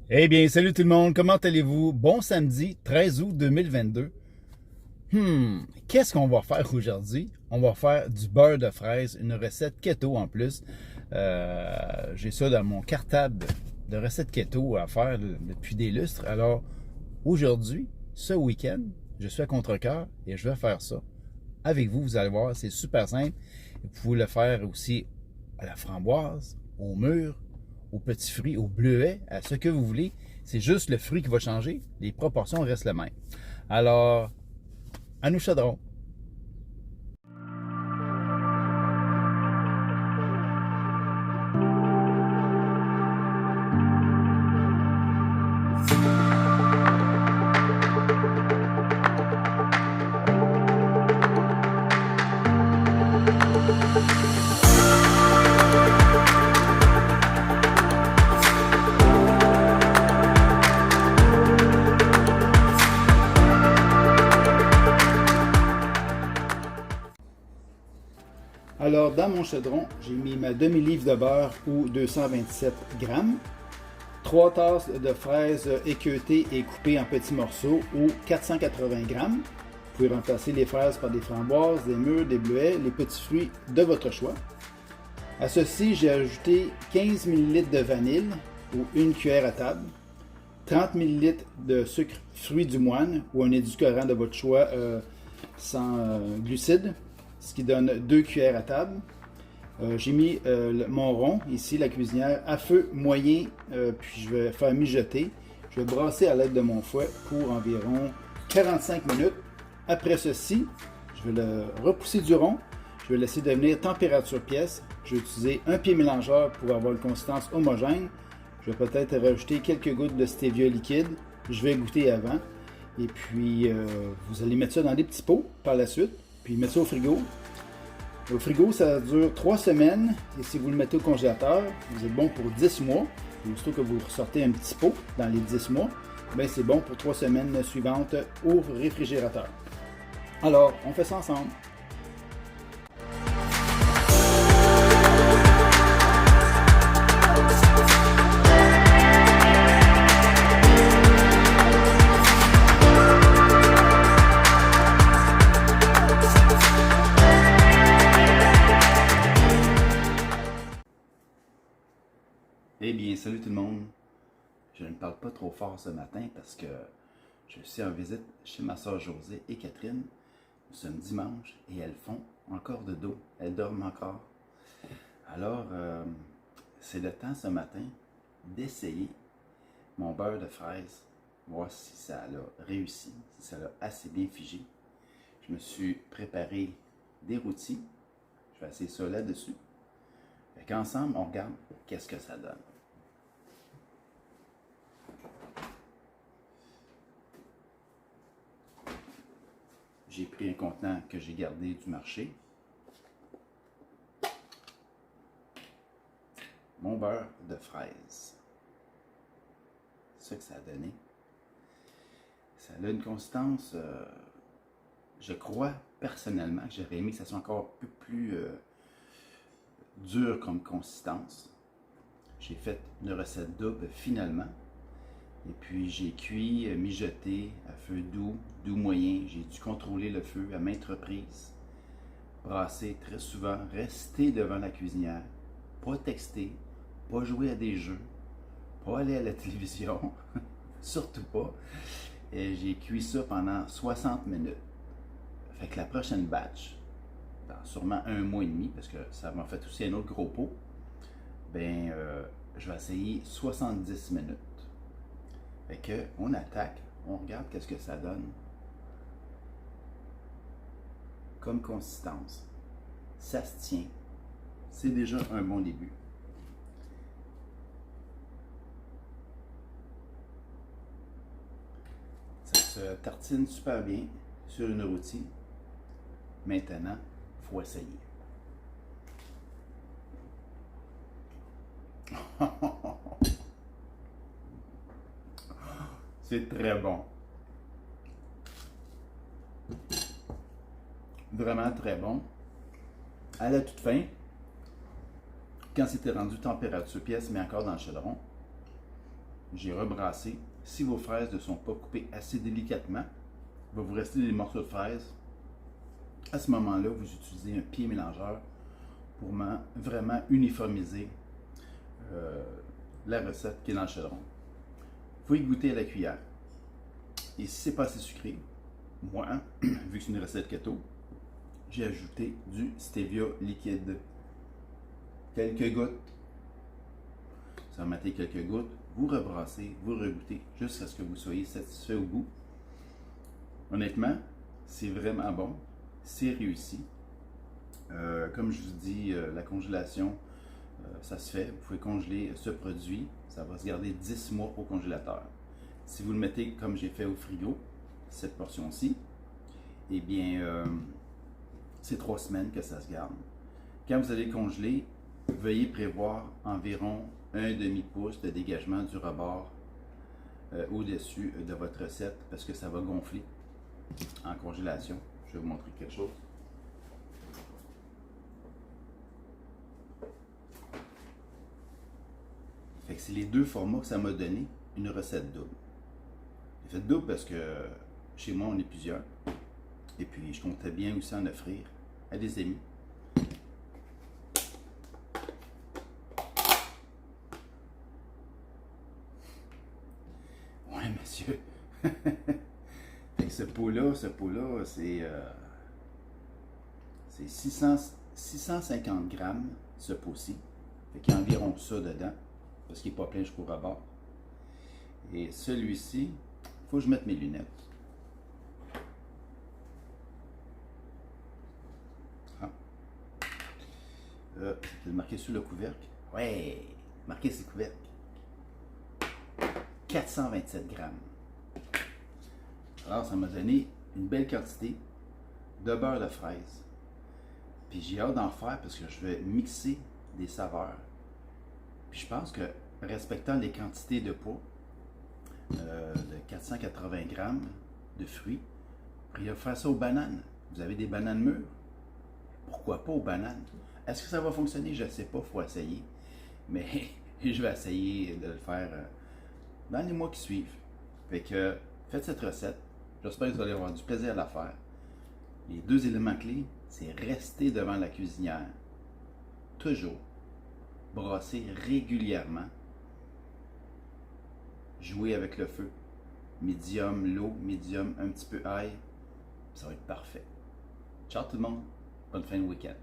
Eh bien, salut tout le monde, comment allez-vous? Bon samedi 13 août 2022. Qu'est-ce qu'on va faire aujourd'hui? On va faire du beurre de fraise, une recette keto en plus. J'ai ça dans mon cartable de recettes keto à faire depuis des lustres. Alors, aujourd'hui, ce week-end, je suis à contre-cœur et je vais faire ça avec vous. Vous allez voir, c'est super simple. Vous pouvez le faire aussi à la framboise, au mûr, aux petits fruits, au bleuet, à ce que vous voulez. C'est juste le fruit qui va changer. Les proportions restent les mêmes. Alors, à nous chaudrons. Alors, dans mon chaudron, j'ai mis ma demi-livre de beurre ou 227 grammes, 3 tasses de fraises équeutées et coupées en petits morceaux ou 480 grammes. Vous pouvez remplacer les fraises par des framboises, des mûres, des bleuets, les petits fruits de votre choix. À ceci, j'ai ajouté 15 ml de vanille ou une cuillère à table, 30 ml de sucre fruit du moine ou un édulcorant de votre choix sans glucides, ce qui donne 2 cuillères à table. J'ai mis mon rond, ici, la cuisinière, à feu moyen, puis je vais faire mijoter. Je vais brasser à l'aide de mon fouet pour environ 45 minutes. Après ceci, je vais le repousser du rond. Je vais le laisser devenir température pièce. Je vais utiliser un pied mélangeur pour avoir une consistance homogène. Je vais peut-être rajouter quelques gouttes de stevia liquide. Je vais goûter avant. Et puis, vous allez mettre ça dans des petits pots par la suite. Puis mettre ça au frigo. Au frigo, ça dure 3 semaines. Et si vous le mettez au congélateur, vous êtes bon pour 10 mois. Et aussitôt que vous ressortez un petit pot dans les 10 mois, bien c'est bon pour 3 semaines suivantes au réfrigérateur. Alors, on fait ça ensemble. Eh bien, salut tout le monde. Je ne parle pas trop fort ce matin parce que je suis en visite chez ma soeur Josée et Catherine. Nous sommes dimanche et elles font encore de dos. Elles dorment encore. Alors, c'est le temps ce matin d'essayer mon beurre de fraise, voir si ça a réussi, si ça a assez bien figé. Je me suis préparé des rôtis. Je vais essayer ça là-dessus. Fait qu'ensemble, on regarde qu'est-ce que ça donne. J'ai pris un contenant que j'ai gardé du marché. Mon beurre de fraise. C'est ça que ça a donné. Ça a une consistance, je crois personnellement que j'aurais aimé que ça soit encore un peu plus dur comme consistance. J'ai fait une recette double finalement. Et puis j'ai cuit, mijoté à feu doux, doux moyen. J'ai dû contrôler le feu à maintes reprises. Brasser très souvent, rester devant la cuisinière, pas texter, pas jouer à des jeux, pas aller à la télévision, surtout pas. Et j'ai cuit ça pendant 60 minutes. Fait que la prochaine batch, dans sûrement 1 mois et demi, parce que ça m'a fait aussi un autre gros pot, ben je vais essayer 70 minutes. Fait que on attaque, on regarde qu'est-ce que ça donne comme consistance. Ça se tient. C'est déjà un bon début. Ça se tartine super bien sur une rôtie. Maintenant, il faut essayer. C'est très bon. Vraiment très bon. À la toute fin, quand c'était rendu température pièce, mais encore dans le chaudron, j'ai rebrassé. Si vos fraises ne sont pas coupées assez délicatement, il va vous rester des morceaux de fraises. À ce moment-là, vous utilisez un pied mélangeur pour vraiment uniformiser la recette qui est dans le chaudron. Vous y goûter à la cuillère. Et si c'est pas assez sucré, moi, vu que c'est une recette keto, j'ai ajouté du stevia liquide. Quelques gouttes. Ça va mettre quelques gouttes. Vous rebrassez, vous regoutez jusqu'à ce que vous soyez satisfait au goût. Honnêtement, c'est vraiment bon. C'est réussi. Comme je vous dis, la congélation, ça se fait. Vous pouvez congeler ce produit. Ça va se garder 10 mois au congélateur. Si vous le mettez comme j'ai fait au frigo, cette portion-ci, eh bien, c'est 3 semaines que ça se garde. Quand vous allez congeler, veuillez prévoir environ un demi-pouce de dégagement du rebord au-dessus de votre recette parce que ça va gonfler en congélation. Je vais vous montrer quelque chose. Fait que c'est les deux formats que ça m'a donné une recette double. J'ai fait double parce que chez moi on est plusieurs. Et puis je comptais bien aussi en offrir à des amis. Ouais, monsieur. Fait que ce pot-là, c'est 650 grammes, ce pot-ci. Fait qu'il y a environ ça dedans, parce qu'il n'est pas plein jusqu'au rebord. Et celui-ci, il faut que je mette mes lunettes. Ah. C'est marqué sur le couvercle. Ouais, marqué sur le couvercle. 427 grammes. Alors, ça m'a donné une belle quantité de beurre de fraise. Puis j'ai hâte d'en faire parce que je vais mixer des saveurs. Puis je pense que, respectant les quantités de poids, de 480 grammes de fruits, je vais faire ça aux bananes. Vous avez des bananes mûres? Pourquoi pas aux bananes? Est-ce que ça va fonctionner? Je ne sais pas, il faut essayer. Mais je vais essayer de le faire dans les mois qui suivent. Fait que faites cette recette. J'espère que vous allez avoir du plaisir à la faire. Les deux éléments clés, c'est rester devant la cuisinière. Toujours. Brasser régulièrement. Jouer avec le feu. Médium low, médium un petit peu high. Ça va être parfait. Ciao tout le monde. Bonne fin de week-end.